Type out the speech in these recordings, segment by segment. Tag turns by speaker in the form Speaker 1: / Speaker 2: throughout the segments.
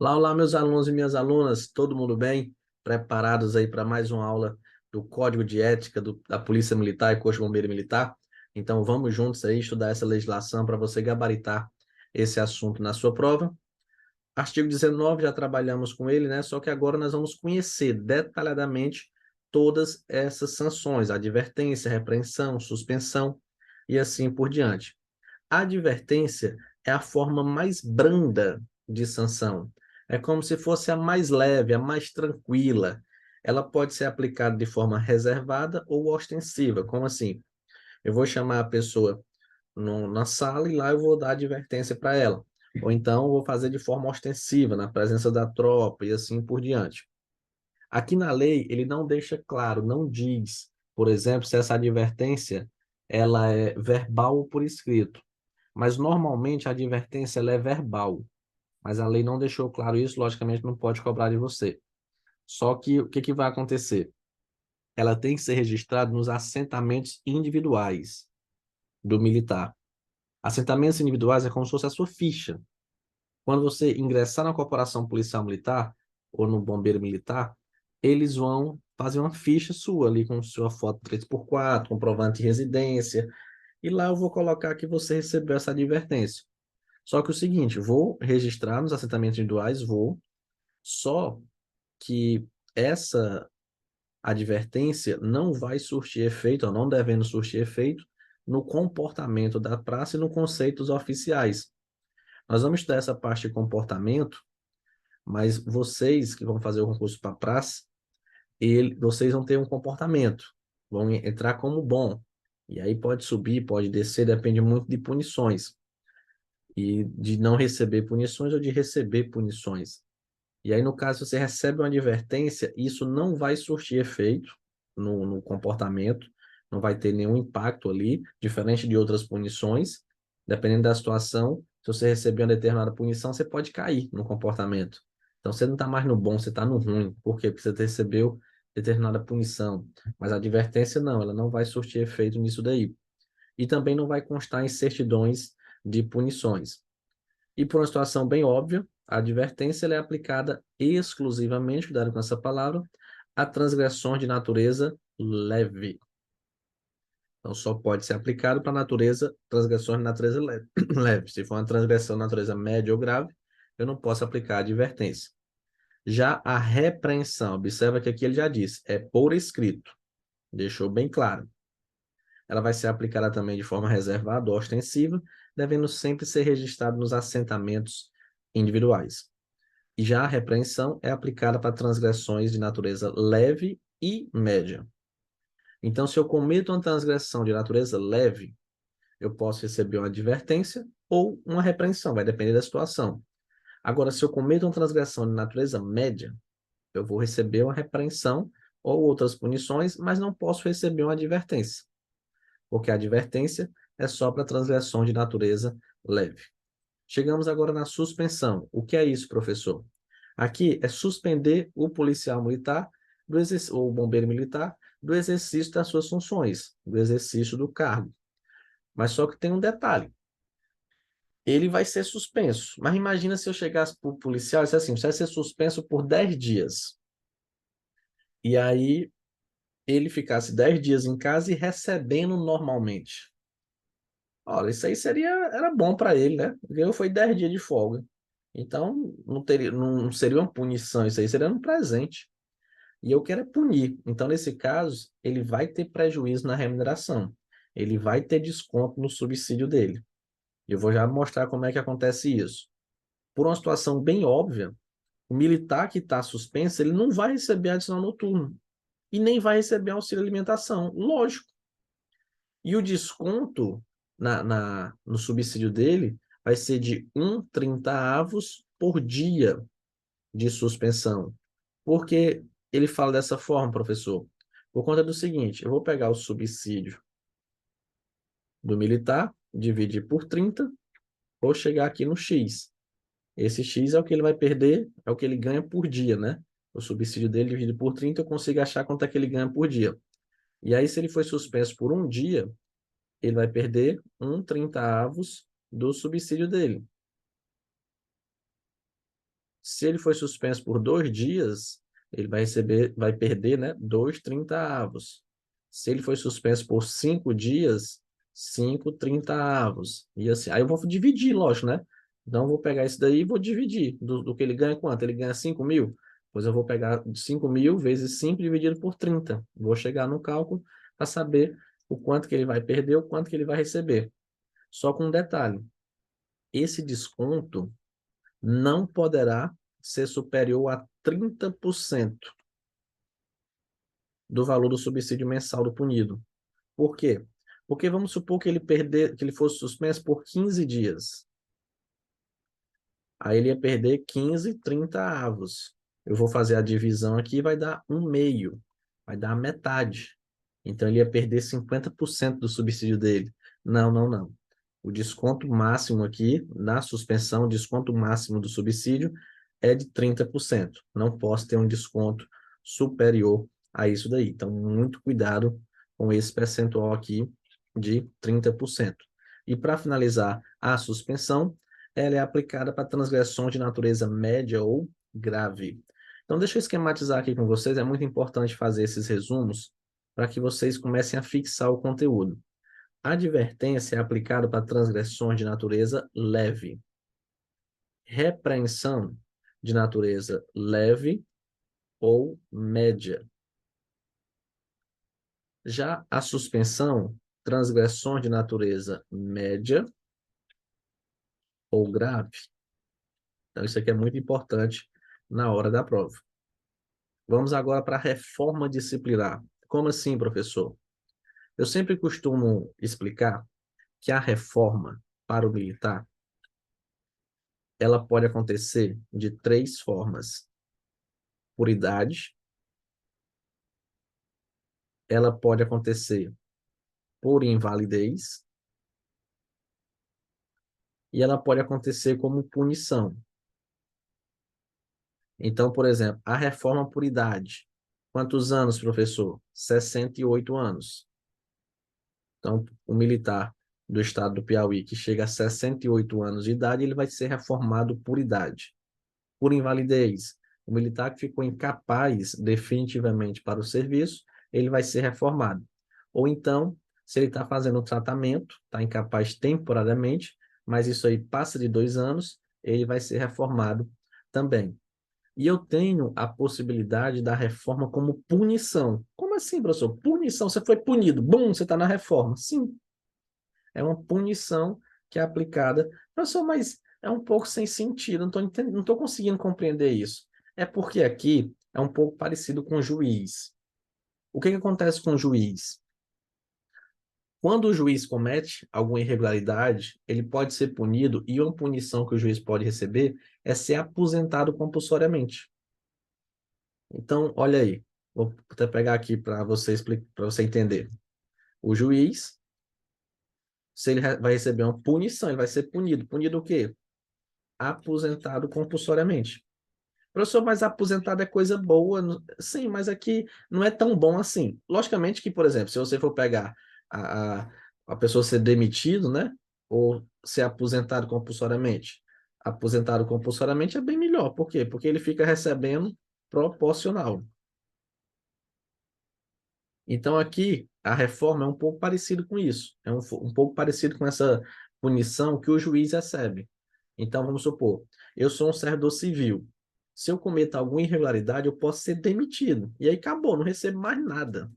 Speaker 1: Olá, olá, meus alunos e minhas alunas, todo mundo bem? Preparados aí para mais uma aula do Código de Ética da Polícia Militar e Corpo de Bombeiro Militar? Então, vamos juntos aí estudar essa legislação para você gabaritar esse assunto na sua prova. Artigo 19, já trabalhamos com ele, né? Só que agora nós vamos conhecer detalhadamente todas essas sanções, advertência, repreensão, suspensão e assim por diante. A advertência é a forma mais branda de sanção. É como se fosse a mais leve, a mais tranquila. Ela pode ser aplicada de forma reservada ou ostensiva. Como assim? Eu vou chamar a pessoa na sala e lá eu vou dar advertência para ela. Ou então eu vou fazer de forma ostensiva, na presença da tropa e assim por diante. Aqui na lei, ele não deixa claro, não diz, por exemplo, se essa advertência ela é verbal ou por escrito. Mas normalmente a advertência ela é verbal, mas a lei não deixou claro isso, logicamente não pode cobrar de você. Só que o que vai acontecer? Ela tem que ser registrada nos assentamentos individuais do militar. Assentamentos individuais é como se fosse a sua ficha. Quando você ingressar na corporação policial militar ou no bombeiro militar, eles vão fazer uma ficha sua ali com sua foto 3x4, comprovante de residência, e lá eu vou colocar que você recebeu essa advertência. Só que o seguinte, vou registrar nos assentamentos individuais, só que essa advertência não vai surtir efeito, ou não devendo surtir efeito, no comportamento da praça e nos conceitos oficiais. Nós vamos estudar essa parte de comportamento, mas vocês que vão fazer o concurso para praça, vocês vão ter um comportamento, vão entrar como bom. E aí pode subir, pode descer, depende muito de punições. E de não receber punições ou de receber punições. E aí, no caso, você recebe uma advertência, isso não vai surtir efeito no comportamento, não vai ter nenhum impacto ali, diferente de outras punições. Dependendo da situação, se você receber uma determinada punição, você pode cair no comportamento. Então, você não está mais no bom, você está no ruim. Por quê? Porque você recebeu determinada punição. Mas a advertência não, ela não vai surtir efeito nisso daí. E também não vai constar em certidões de punições. E por uma situação bem óbvia, a advertência ela é aplicada exclusivamente, cuidado com essa palavra, a transgressões de natureza leve. Então, só pode ser aplicado para transgressões de natureza leve. leve. Se for uma transgressão de natureza média ou grave, eu não posso aplicar a advertência. Já a repreensão, observa que aqui ele já disse, é por escrito, deixou bem claro. Ela vai ser aplicada também de forma reservada ou ostensiva, devendo sempre ser registrado nos assentamentos individuais. E já a repreensão é aplicada para transgressões de natureza leve e média. Então, se eu cometo uma transgressão de natureza leve, eu posso receber uma advertência ou uma repreensão, vai depender da situação. Agora, se eu cometo uma transgressão de natureza média, eu vou receber uma repreensão ou outras punições, mas não posso receber uma advertência, porque a advertência é só para transgressão de natureza leve. Chegamos agora na suspensão. O que é isso, professor? Aqui é suspender o policial militar ou o bombeiro militar do exercício das suas funções, do exercício do cargo. Mas só que tem um detalhe. Ele vai ser suspenso. Mas imagina se eu chegasse para o policial e dissesse assim, você vai ser suspenso por 10 dias. E aí ele ficasse 10 dias em casa e recebendo normalmente. Olha, isso aí era bom para ele, né? Porque eu foi 10 dias de folga. Então, não seria uma punição, isso aí seria um presente. E eu quero é punir. Então, nesse caso, ele vai ter prejuízo na remuneração. Ele vai ter desconto no subsídio dele. E eu vou já mostrar como é que acontece isso. Por uma situação bem óbvia, o militar que está suspenso, ele não vai receber adicional noturno. E nem vai receber auxílio alimentação. Lógico. E o desconto no subsídio dele vai ser de 1,30 avos por dia de suspensão. Por que ele fala dessa forma, professor? Por conta do seguinte, eu vou pegar o subsídio do militar, dividir por 30, vou chegar aqui no X. Esse X é o que ele vai perder, é o que ele ganha por dia, né? O subsídio dele dividido por 30, eu consigo achar quanto é que ele ganha por dia. E aí, se ele foi suspenso por um dia, ele vai perder 1,30 avos do subsídio dele. Se ele foi suspenso por 2 dias, ele vai perder, né, 2/30. Se ele foi suspenso por 5 dias, 5/30. E assim, aí eu vou dividir, lógico, né? Então, eu vou pegar isso daí e vou dividir. Do que ele ganha quanto? Ele ganha 5.000? Pois eu vou pegar 5.000 vezes 5 dividido por 30. Vou chegar no cálculo para saber o quanto que ele vai perder, o quanto que ele vai receber. Só com um detalhe. Esse desconto não poderá ser superior a 30% do valor do subsídio mensal do punido. Por quê? Porque vamos supor que ele fosse suspenso por 15 dias. Aí ele ia perder 15/30. Eu vou fazer a divisão aqui e vai dar 1/2. Vai dar a metade. Então ele ia perder 50% do subsídio dele. Não, não, não. O desconto máximo aqui, na suspensão, o desconto máximo do subsídio é de 30%. Não posso ter um desconto superior a isso daí. Então, muito cuidado com esse percentual aqui de 30%. E para finalizar a suspensão, ela é aplicada para transgressões de natureza média ou grave. Então, deixa eu esquematizar aqui com vocês. É muito importante fazer esses resumos para que vocês comecem a fixar o conteúdo. A advertência é aplicada para transgressões de natureza leve. Repreensão de natureza leve ou média. Já a suspensão, transgressões de natureza média ou grave. Então, isso aqui é muito importante na hora da prova. Vamos agora para a reforma disciplinar. Como assim, professor? Eu sempre costumo explicar que a reforma para o militar, ela pode acontecer de 3 formas. Por idade, ela pode acontecer por invalidez e ela pode acontecer como punição. Então, por exemplo, a reforma por idade. Quantos anos, professor? 68 anos. Então, o militar do estado do Piauí que chega a 68 anos de idade, ele vai ser reformado por idade. Por invalidez, o militar que ficou incapaz definitivamente para o serviço, ele vai ser reformado. Ou então, se ele está fazendo um tratamento, está incapaz temporariamente, mas isso aí passa de 2 anos, ele vai ser reformado também. E eu tenho a possibilidade da reforma como punição. Como assim, professor? Punição, você foi punido, bum, você está na reforma. Sim, é uma punição que é aplicada. Professor, mas é um pouco sem sentido, não estou conseguindo compreender isso. É porque aqui é um pouco parecido com o juiz. O que acontece com o juiz? Quando o juiz comete alguma irregularidade, ele pode ser punido, e uma punição que o juiz pode receber é ser aposentado compulsoriamente. Então, olha aí, vou até pegar aqui para você explicar, para você entender. O juiz, se ele vai receber uma punição, ele vai ser punido. Punido o quê? Aposentado compulsoriamente. Professor, mas aposentado é coisa boa. Sim, mas aqui não é tão bom assim. Logicamente que, por exemplo, se você for pegar a, a, a pessoa ser demitido, né? Ou ser aposentado compulsoriamente. Aposentado compulsoriamente é bem melhor. Por quê? Porque ele fica recebendo proporcional. Então, aqui, a reforma é um pouco parecido com isso. É um pouco parecido com essa punição que o juiz recebe. Então, vamos supor, eu sou um servidor civil. Se eu cometer alguma irregularidade, eu posso ser demitido. E aí acabou, não recebo mais nada.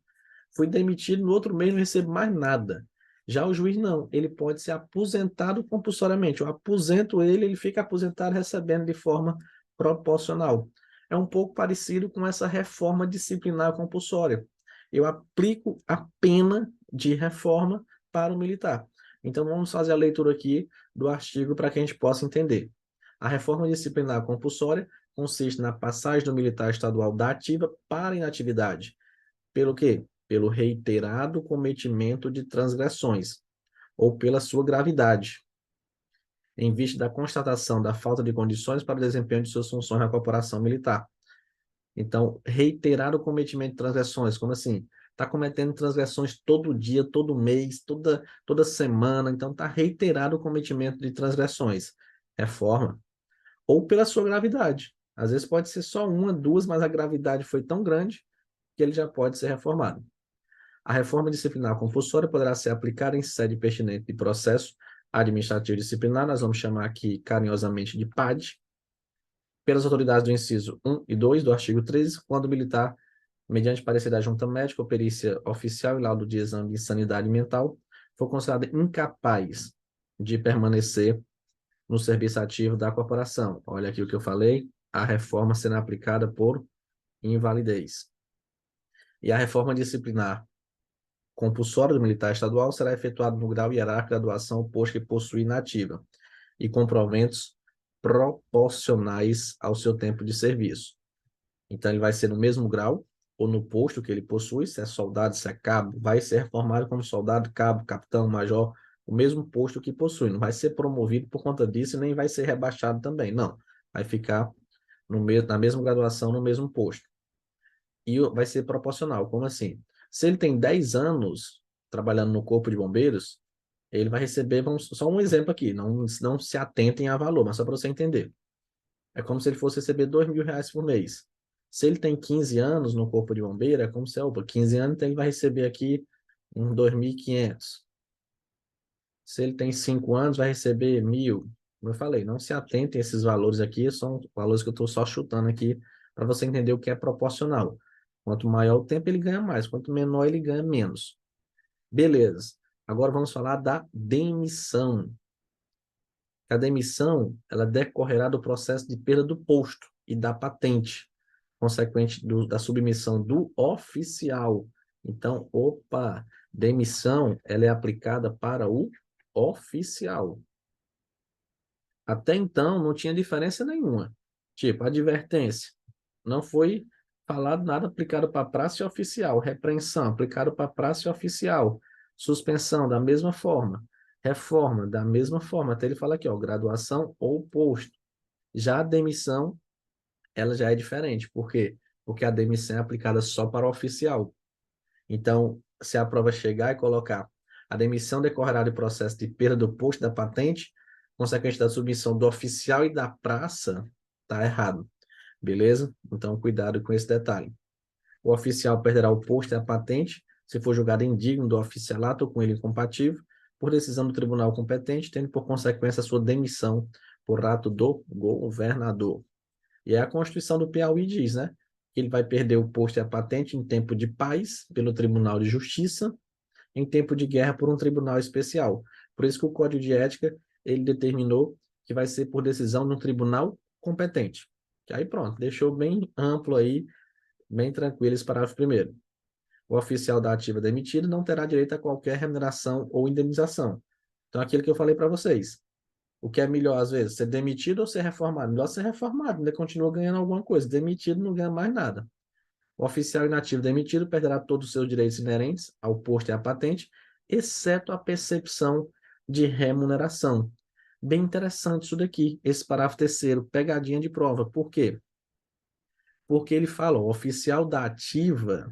Speaker 1: Fui demitido, no outro mês não recebo mais nada. Já o juiz não, ele pode ser aposentado compulsoriamente. Eu aposento ele, ele fica aposentado recebendo de forma proporcional. É um pouco parecido com essa reforma disciplinar compulsória. Eu aplico a pena de reforma para o militar. Então vamos fazer a leitura aqui do artigo para que a gente possa entender. A reforma disciplinar compulsória consiste na passagem do militar estadual da ativa para a inatividade. Pelo quê? Pelo reiterado cometimento de transgressões, ou pela sua gravidade, em vista da constatação da falta de condições para o desempenho de suas funções na corporação militar. Então, reiterado cometimento de transgressões, como assim? Está cometendo transgressões todo dia, todo mês, toda semana, então está reiterado o cometimento de transgressões. Reforma. Ou pela sua gravidade. Às vezes pode ser só uma, duas, mas a gravidade foi tão grande que ele já pode ser reformado. A reforma disciplinar compulsória poderá ser aplicada em sede pertinente de processo administrativo disciplinar, nós vamos chamar aqui carinhosamente de PAD, pelas autoridades do inciso 1 e 2 do artigo 13, quando o militar, mediante parecer da junta médica ou perícia oficial e laudo de exame de insanidade mental, for considerado incapaz de permanecer no serviço ativo da corporação. Olha aqui o que eu falei, a reforma será aplicada por invalidez. E a reforma disciplinar compulsória do militar estadual será efetuada no grau hierárquico da graduação ao posto que possui nativa e com proventos proporcionais ao seu tempo de serviço. Então, ele vai ser no mesmo grau ou no posto que ele possui, se é soldado, se é cabo, vai ser reformado como soldado, cabo, capitão, major, o mesmo posto que possui. Não vai ser promovido por conta disso e nem vai ser rebaixado também, não. Vai ficar na mesma graduação, no mesmo posto. E vai ser proporcional. Como assim? Se ele tem 10 anos trabalhando no Corpo de Bombeiros, ele vai receber, vamos, só um exemplo aqui, não se atentem a valor, mas só para você entender. É como se ele fosse receber R$ 2.000 por mês. Se ele tem 15 anos no Corpo de Bombeiro, é como se, opa, 15 anos, então ele vai receber aqui uns 2.500. Se ele tem 5 anos, vai receber 1.000. Como eu falei, não se atentem a esses valores aqui, são valores que eu estou só chutando aqui para você entender o que é proporcional. Quanto maior o tempo, ele ganha mais. Quanto menor, ele ganha menos. Beleza. Agora vamos falar da demissão. A demissão, ela decorrerá do processo de perda do posto e da patente, consequente da submissão do oficial. Então, opa, demissão, ela é aplicada para o oficial. Até então, não tinha diferença nenhuma. Tipo, advertência. Não foi falado nada aplicado para praça oficial. Repreensão, aplicado para praça oficial. Suspensão, da mesma forma. Reforma, da mesma forma. Até ele fala aqui, ó, graduação ou posto. Já a demissão, ela já é diferente. Por quê? Porque a demissão é aplicada só para o oficial. Então, se a prova chegar e colocar a demissão decorrerá de processo de perda do posto da patente, consequente da submissão do oficial e da praça, tá errado. Beleza? Então, cuidado com esse detalhe. O oficial perderá o posto e a patente se for julgado indigno do oficialato ou com ele incompatível, por decisão do tribunal competente, tendo por consequência a sua demissão por ato do governador. E a Constituição do Piauí diz, né? Que ele vai perder o posto e a patente em tempo de paz pelo Tribunal de Justiça, em tempo de guerra por um tribunal especial. Por isso que o Código de Ética, ele determinou que vai ser por decisão de um tribunal competente. Que aí pronto, deixou bem amplo aí, bem tranquilo esse parágrafo primeiro. O oficial da ativa demitido não terá direito a qualquer remuneração ou indenização. Então, aquilo que eu falei para vocês, o que é melhor, às vezes, ser demitido ou ser reformado? Melhor ser reformado, ainda continua ganhando alguma coisa. Demitido não ganha mais nada. O oficial inativo demitido perderá todos os seus direitos inerentes ao posto e à patente, exceto a percepção de remuneração. Bem interessante isso daqui, esse parágrafo terceiro, pegadinha de prova. Por quê? Porque ele fala, o oficial da ativa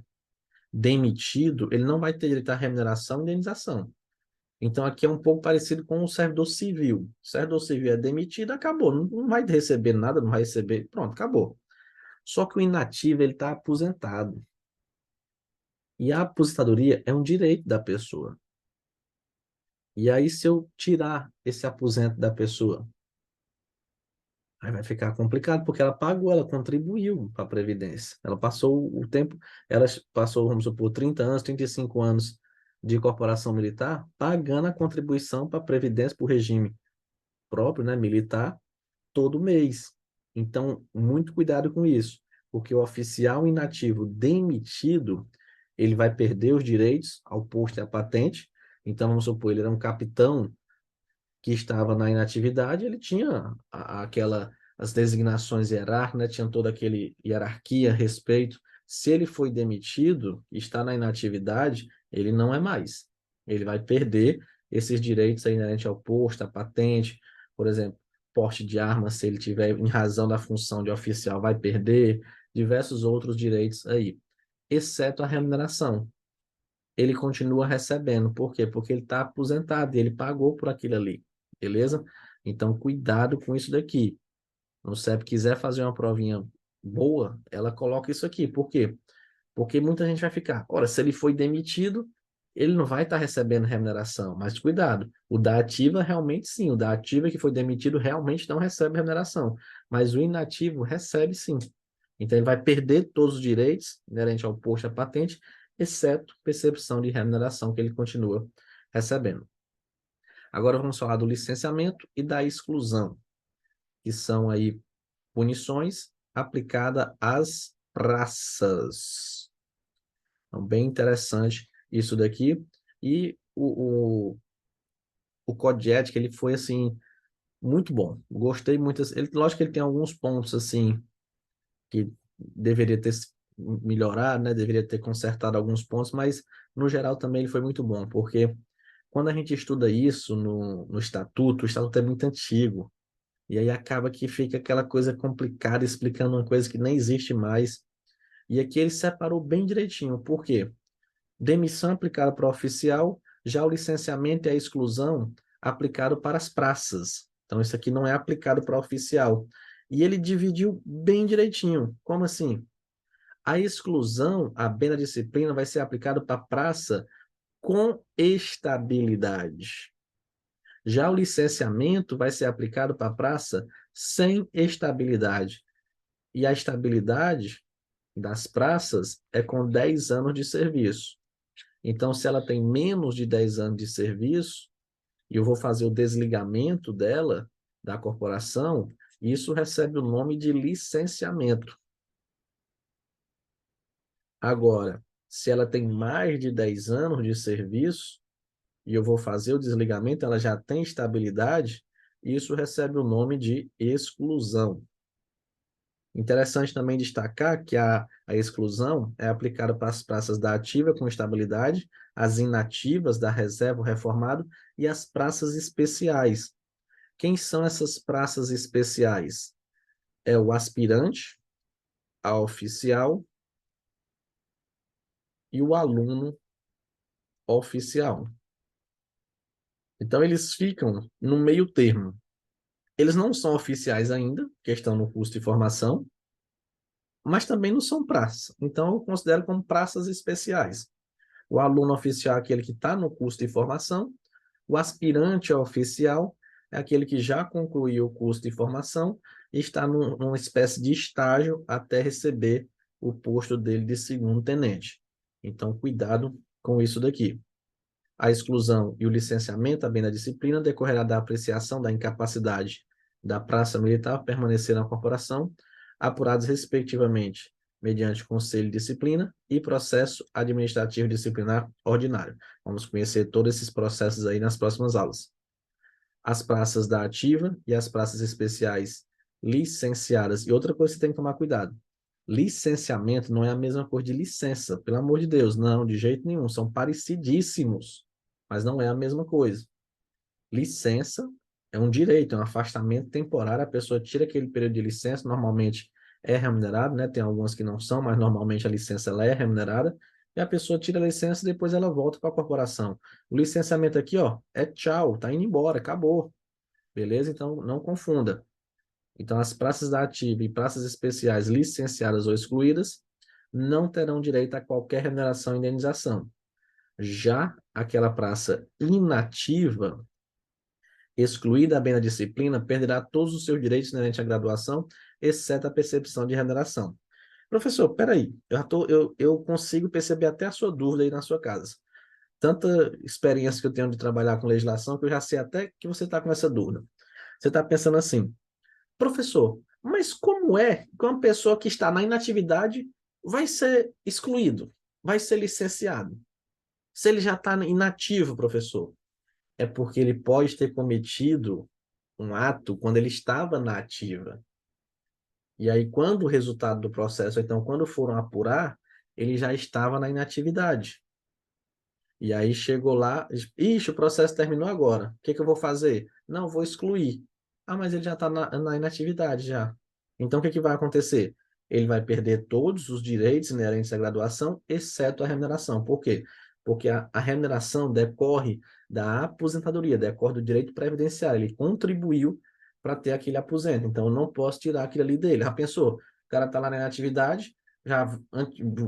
Speaker 1: demitido, ele não vai ter direito à remuneração e indenização. Então, aqui é um pouco parecido com o servidor civil. O servidor civil é demitido, acabou. Não vai receber nada, não vai receber. Pronto, acabou. Só que o inativo, ele está aposentado. E a aposentadoria é um direito da pessoa. E aí, se eu tirar esse aposento da pessoa, aí vai ficar complicado, porque ela pagou, ela contribuiu para a Previdência. Ela passou o tempo, ela passou, vamos supor, 30 anos, 35 anos de corporação militar, pagando a contribuição para a Previdência, para o regime próprio, né, militar, todo mês. Então, muito cuidado com isso, porque o oficial inativo demitido, ele vai perder os direitos ao posto e à patente. Então, vamos supor, ele era um capitão que estava na inatividade, ele tinha as designações hierárquicas, né? Tinha toda aquele hierarquia, respeito. Se ele foi demitido, está na inatividade, ele não é mais. Ele vai perder esses direitos aí inerentes ao posto, à patente, por exemplo, porte de arma, se ele tiver em razão da função de oficial, vai perder diversos outros direitos aí, exceto a remuneração. Ele continua recebendo. Por quê? Porque ele está aposentado e ele pagou por aquilo ali. Beleza? Então, cuidado com isso daqui. no CEP quiser fazer uma provinha boa, ela coloca isso aqui. Por quê? Porque muita gente vai ficar, ora, se ele foi demitido, ele não vai estar recebendo remuneração. Mas cuidado, o da ativa realmente sim, o da ativa que foi demitido realmente não recebe remuneração. Mas o inativo recebe sim. Então ele vai perder todos os direitos inerentes ao posto e à patente, exceto percepção de remuneração que ele continua recebendo. Agora vamos falar do licenciamento e da exclusão, que são aí punições aplicadas às praças. Então, bem interessante isso daqui. E o Código de Ética, ele foi, assim, muito bom. Gostei muito. Ele, lógico que ele tem alguns pontos, assim, que deveria ter melhorado, né? Deveria ter consertado alguns pontos, mas, no geral, também ele foi muito bom, porque quando a gente estuda isso no estatuto, o estatuto é muito antigo. E aí acaba que fica aquela coisa complicada explicando uma coisa que nem existe mais. E aqui ele separou bem direitinho. Por quê? Demissão aplicada para o oficial, já o licenciamento e a exclusão aplicado para as praças. Então, isso aqui não é aplicado para o oficial. E ele dividiu bem direitinho. Como assim? A exclusão, a bem da disciplina, vai ser aplicada para a praça com estabilidade. Já o licenciamento vai ser aplicado para a praça sem estabilidade. E a estabilidade das praças é com 10 anos de serviço. Então, se ela tem menos de 10 anos de serviço, e eu vou fazer o desligamento dela, da corporação, isso recebe o nome de licenciamento. Agora, se ela tem mais de 10 anos de serviço, e eu vou fazer o desligamento, ela já tem estabilidade, isso recebe o nome de exclusão. Interessante também destacar que a exclusão é aplicada para as praças da ativa com estabilidade, as inativas da reserva reformado e as praças especiais. Quem são essas praças especiais? É o aspirante, a oficial e o aluno oficial. Então, eles ficam no meio termo. Eles não são oficiais ainda, que estão no curso de formação, mas também não são praças. Então, eu considero como praças especiais. O aluno oficial é aquele que está no curso de formação, o aspirante oficial é aquele que já concluiu o curso de formação e está numa espécie de estágio até receber o posto dele de segundo tenente. Então, cuidado com isso daqui. A exclusão e o licenciamento, a bem da disciplina, decorrerá da apreciação da incapacidade da praça militar permanecer na corporação, apurados respectivamente mediante conselho de disciplina e processo administrativo disciplinar ordinário. Vamos conhecer todos esses processos aí nas próximas aulas. As praças da ativa e as praças especiais licenciadas. E outra coisa que você tem que tomar cuidado. Licenciamento não é a mesma coisa de licença, pelo amor de Deus, não, de jeito nenhum, são parecidíssimos, mas não é a mesma coisa. Licença é um direito, é um afastamento temporário, a pessoa tira aquele período de licença, normalmente é remunerado, né? Tem algumas que não são, mas normalmente a licença ela é remunerada, e a pessoa tira a licença e depois ela volta para a corporação. O licenciamento aqui, ó, é tchau, tá indo embora, acabou. Beleza? Então, não confunda. Então, as praças da ativa e praças especiais licenciadas ou excluídas não terão direito a qualquer remuneração e indenização. Já aquela praça inativa, excluída bem da disciplina, perderá todos os seus direitos inerentes à graduação, exceto a percepção de remuneração. Professor, peraí, eu consigo perceber até a sua dúvida aí na sua casa. Tanta experiência que eu tenho de trabalhar com legislação que eu já sei até que você está com essa dúvida. Você está pensando assim, professor, mas como é que uma pessoa que está na inatividade vai ser excluído, vai ser licenciado? Se ele já está inativo, professor, é porque ele pode ter cometido um ato quando ele estava na ativa. E aí, quando o resultado do processo, então, quando foram apurar, ele já estava na inatividade. E aí chegou lá, ixi, o processo terminou agora. O que que eu vou fazer? Não, vou excluir. Ah, mas ele já está na inatividade já. Então, o que que vai acontecer? Ele vai perder todos os direitos inerentes à graduação, exceto a remuneração. Por quê? Porque a remuneração decorre da aposentadoria, decorre do direito previdenciário. Ele contribuiu para ter aquele aposento. Então, eu não posso tirar aquilo ali dele. Já pensou? O cara está lá na atividade, já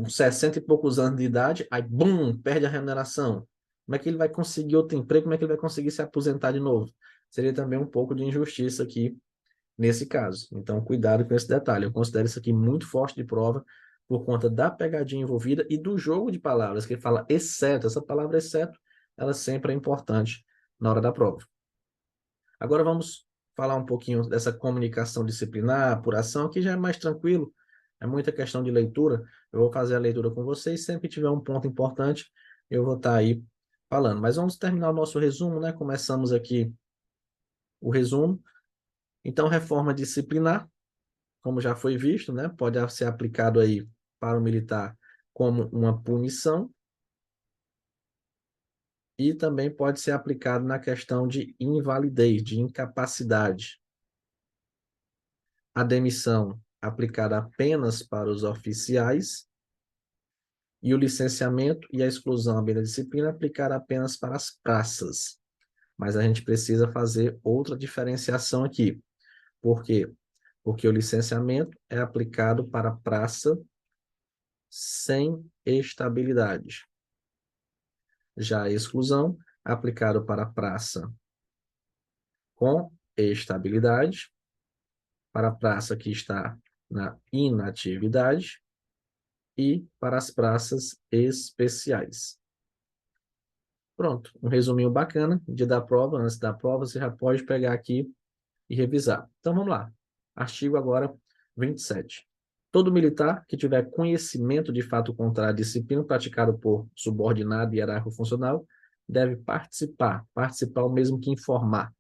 Speaker 1: 60 e poucos anos de idade, aí, bum, perde a remuneração. Como é que ele vai conseguir outro emprego? Como é que ele vai conseguir se aposentar de novo? Seria também um pouco de injustiça aqui nesse caso. Então, cuidado com esse detalhe. Eu considero isso aqui muito forte de prova por conta da pegadinha envolvida e do jogo de palavras, que ele fala exceto. Essa palavra exceto, ela sempre é importante na hora da prova. Agora vamos falar um pouquinho dessa comunicação disciplinar, apuração, que já é mais tranquilo, é muita questão de leitura. Eu vou fazer a leitura com vocês, sempre que tiver um ponto importante, eu vou estar aí falando. Mas vamos terminar o nosso resumo, né? Começamos aqui o resumo. Então, reforma disciplinar, como já foi visto, né? Pode ser aplicado aí para o militar como uma punição e também pode ser aplicado na questão de invalidez, de incapacidade. A demissão aplicada apenas para os oficiais e o licenciamento e a exclusão da disciplina aplicada apenas para as praças. Mas a gente precisa fazer outra diferenciação aqui. Por quê? Porque o licenciamento é aplicado para praça sem estabilidade. Já a exclusão, aplicado para praça com estabilidade, para a praça que está na inatividade e para as praças especiais. Pronto, um resuminho bacana de da prova. Antes da prova, você já pode pegar aqui e revisar. Então, vamos lá. Artigo agora 27. Todo militar que tiver conhecimento de fato contrário à disciplina praticado por subordinado e hierárquico funcional deve participar o mesmo que informar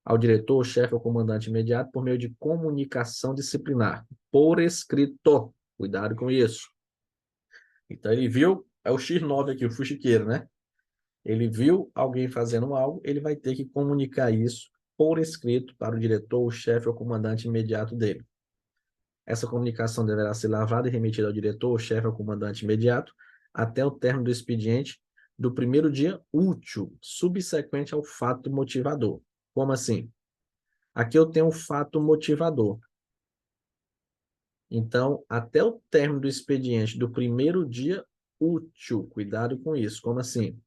Speaker 1: ao diretor, chefe ou comandante imediato por meio de comunicação disciplinar, por escrito. Cuidado com isso. Então, ele viu, é o X9 aqui, o fuxiqueiro, né? Ele viu alguém fazendo algo, ele vai ter que comunicar isso por escrito para o diretor, o chefe ou comandante imediato dele. Essa comunicação deverá ser lavada e remetida ao diretor, chefe ou comandante imediato até o término do expediente do primeiro dia útil, subsequente ao fato motivador. Como assim? Aqui eu tenho um fato motivador. Então, até o término do expediente do primeiro dia útil, cuidado com isso. Como assim?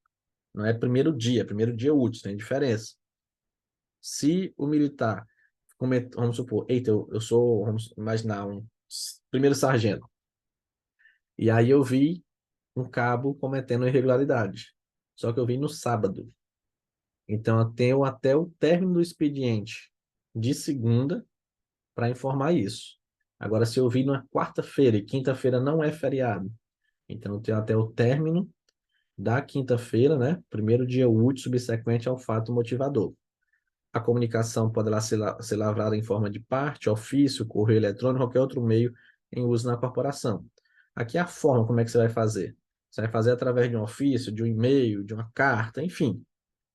Speaker 1: Não é primeiro dia útil, tem diferença. Se o militar, vamos supor, eita, eu sou, vamos imaginar, um primeiro sargento, e aí eu vi um cabo cometendo irregularidade, só que eu vi no sábado. Então, eu tenho até o término do expediente de segunda para informar isso. Agora, se eu vi na quarta-feira, e quinta-feira não é feriado, então eu tenho até o término da quinta-feira, né? Primeiro dia útil subsequente ao fato motivador. A comunicação poderá ser lavrada em forma de parte, ofício, correio eletrônico, qualquer outro meio em uso na corporação. Aqui é a forma, como é que você vai fazer? Você vai fazer através de um ofício, de um e-mail, de uma carta, enfim.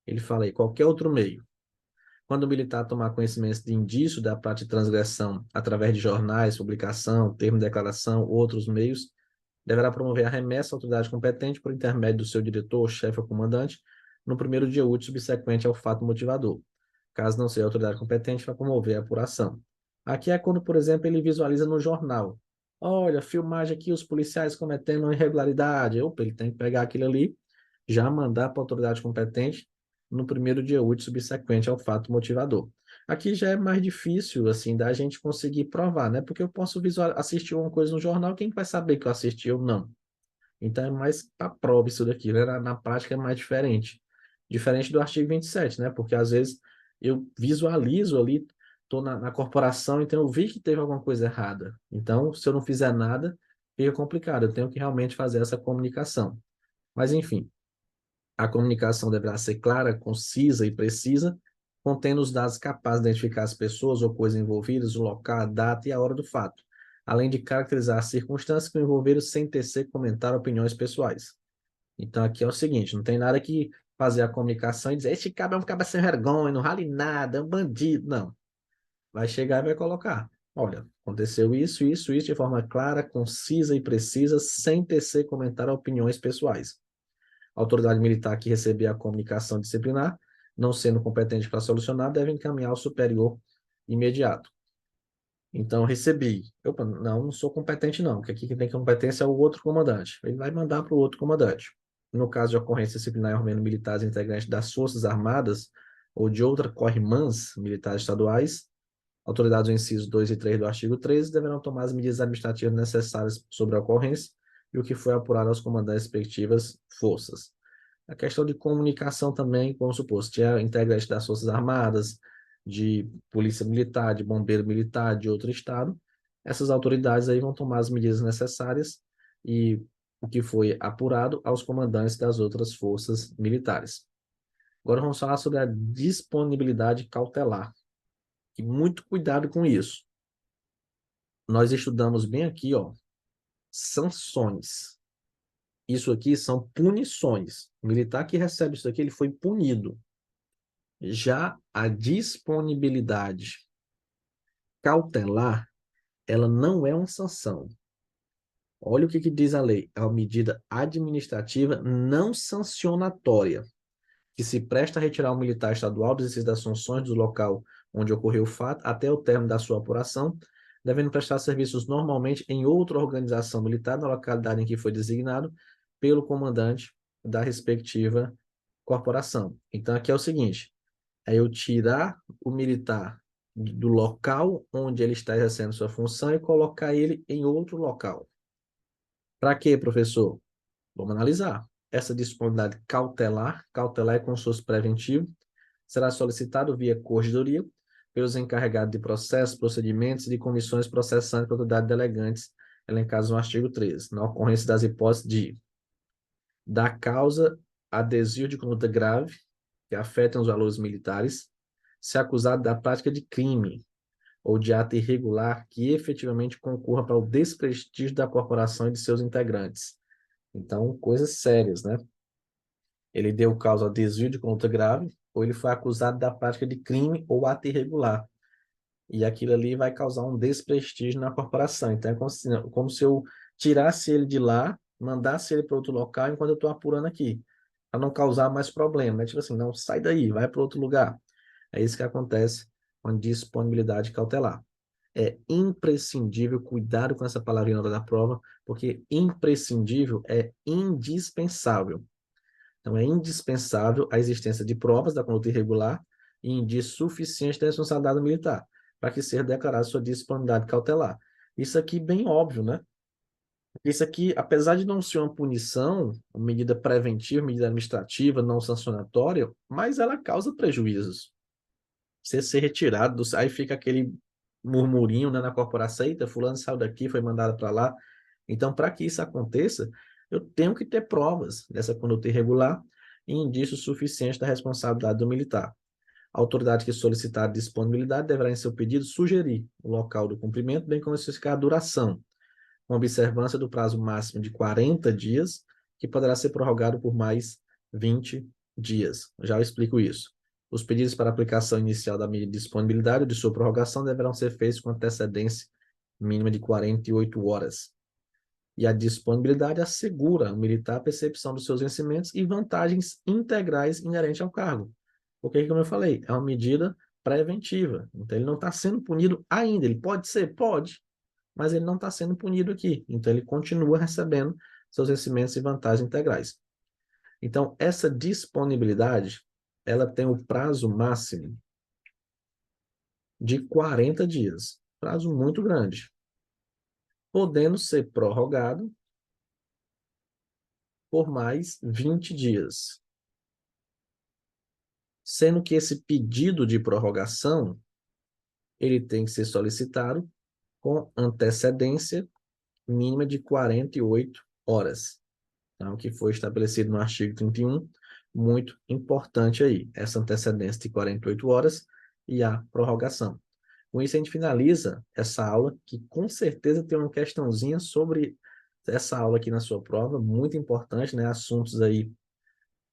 Speaker 1: Ele fala aí, qualquer outro meio. Quando o militar tomar conhecimento de indício da prática de transgressão através de jornais, publicação, termo de declaração, outros meios, deverá promover a remessa à autoridade competente por intermédio do seu diretor, chefe ou comandante, no primeiro dia útil subsequente ao fato motivador. Caso não seja a autoridade competente, para promover a apuração. Aqui é quando, por exemplo, ele visualiza no jornal. Olha, filmagem aqui, os policiais cometendo uma irregularidade. Opa, ele tem que pegar aquilo ali, já mandar para a autoridade competente no primeiro dia útil subsequente ao fato motivador. Aqui já é mais difícil, assim, da gente conseguir provar, né? Porque eu posso assistir uma coisa no jornal, quem vai saber que eu assisti ou não? Então é mais para prova isso daqui, né? Na prática é mais diferente. Diferente do artigo 27, né? Porque às vezes eu visualizo ali, estou na corporação, então eu vi que teve alguma coisa errada. Então, se eu não fizer nada, fica complicado. Eu tenho que realmente fazer essa comunicação. Mas, enfim, a comunicação deverá ser clara, concisa e precisa, contendo os dados capazes de identificar as pessoas ou coisas envolvidas, o local, a data e a hora do fato, além de caracterizar as circunstâncias que o envolveram sem tecer, comentar opiniões pessoais. Então, aqui é o seguinte, não tem nada que fazer a comunicação e dizer, este cara é um cara sem vergonha, não vale nada, é um bandido. Não. Vai chegar e vai colocar. Olha, aconteceu isso, de forma clara, concisa e precisa, sem tecer, comentar opiniões pessoais. A autoridade militar que receber a comunicação disciplinar, não sendo competente para solucionar, deve encaminhar ao superior imediato. Então, recebi. Opa, não sou competente não, porque aqui quem tem competência é o outro comandante. Ele vai mandar para o outro comandante. No caso de ocorrência disciplinar envolvendo militares integrantes das Forças Armadas ou de outra corrimãs militares estaduais, autoridades do inciso 2 e 3 do artigo 13 deverão tomar as medidas administrativas necessárias sobre a ocorrência e o que foi apurado aos comandantes respectivas forças. A questão de comunicação também, vamos supor, se tiver integrante das Forças Armadas, de Polícia Militar, de Bombeiro Militar, de outro estado, essas autoridades aí vão tomar as medidas necessárias e o que foi apurado aos comandantes das outras forças militares. Agora vamos falar sobre a disponibilidade cautelar. E muito cuidado com isso. Nós estudamos bem aqui, ó, sanções. Isso aqui são punições. O militar que recebe isso aqui, ele foi punido. Já a disponibilidade cautelar, ela não é uma sanção. Olha o que diz a lei. É uma medida administrativa não sancionatória, que se presta a retirar o militar estadual do exercício das funções do local onde ocorreu o fato até o término da sua apuração, devendo prestar serviços normalmente em outra organização militar na localidade em que foi designado pelo comandante da respectiva corporação. Então, aqui é o seguinte, é eu tirar o militar do local onde ele está exercendo sua função e colocar ele em outro local. Para quê, professor? Vamos analisar. Essa disponibilidade cautelar, cautelar é consórcio preventivo, será solicitado via corregedoria pelos encarregados de processos, procedimentos e de comissões processantes para autoridades delegantes, elencados no artigo 13, na ocorrência das hipóteses de da causa a desvio de conduta grave, que afetam os valores militares, se acusado da prática de crime ou de ato irregular que efetivamente concorra para o desprestígio da corporação e de seus integrantes. Então, coisas sérias, né? Ele deu causa a desvio de conduta grave, ou ele foi acusado da prática de crime ou ato irregular. E aquilo ali vai causar um desprestígio na corporação. Então, é como se eu tirasse ele de lá, mandasse ele para outro local enquanto eu estou apurando aqui, para não causar mais problema. Né? Tipo assim, não, sai daí, vai para outro lugar. É isso que acontece com a disponibilidade cautelar. É imprescindível, cuidado com essa palavrinha na hora da prova, porque imprescindível é indispensável. Então, é indispensável a existência de provas da conduta irregular e indício suficiente da responsabilidade militar, para que seja declarada sua disponibilidade cautelar. Isso aqui bem óbvio, né? Isso aqui, apesar de não ser uma punição, uma medida preventiva, medida administrativa, não sancionatória, mas ela causa prejuízos. Você ser retirado, aí fica aquele murmurinho, né, na corporação, eita, fulano saiu daqui, foi mandado para lá. Então, para que isso aconteça, eu tenho que ter provas dessa conduta irregular e indícios suficientes da responsabilidade do militar. A autoridade que solicitar disponibilidade deverá, em seu pedido, sugerir o local do cumprimento, bem como especificar a duração, com observância do prazo máximo de 40 dias, que poderá ser prorrogado por mais 20 dias. Já eu explico isso. Os pedidos para aplicação inicial da medida de disponibilidade ou de sua prorrogação deverão ser feitos com antecedência mínima de 48 horas. E a disponibilidade assegura ao militar a percepção dos seus vencimentos e vantagens integrais inerentes ao cargo. Porque, como eu falei, é uma medida preventiva. Então, ele não está sendo punido ainda. Ele pode ser? Pode. Mas ele não está sendo punido aqui. Então, ele continua recebendo seus vencimentos e vantagens integrais. Então, essa disponibilidade, ela tem o prazo máximo de 40 dias. Prazo muito grande. Podendo ser prorrogado por mais 20 dias. Sendo que esse pedido de prorrogação, ele tem que ser solicitado com antecedência mínima de 48 horas. Então, que foi estabelecido no artigo 31, muito importante aí, essa antecedência de 48 horas e a prorrogação. Com isso, a gente finaliza essa aula, que com certeza tem uma questãozinha sobre essa aula aqui na sua prova, muito importante, né? Assuntos aí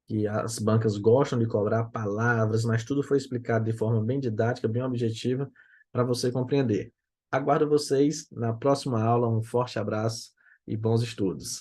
Speaker 1: que as bancas gostam de cobrar, palavras, mas tudo foi explicado de forma bem didática, bem objetiva, para você compreender. Aguardo vocês na próxima aula, um forte abraço e bons estudos.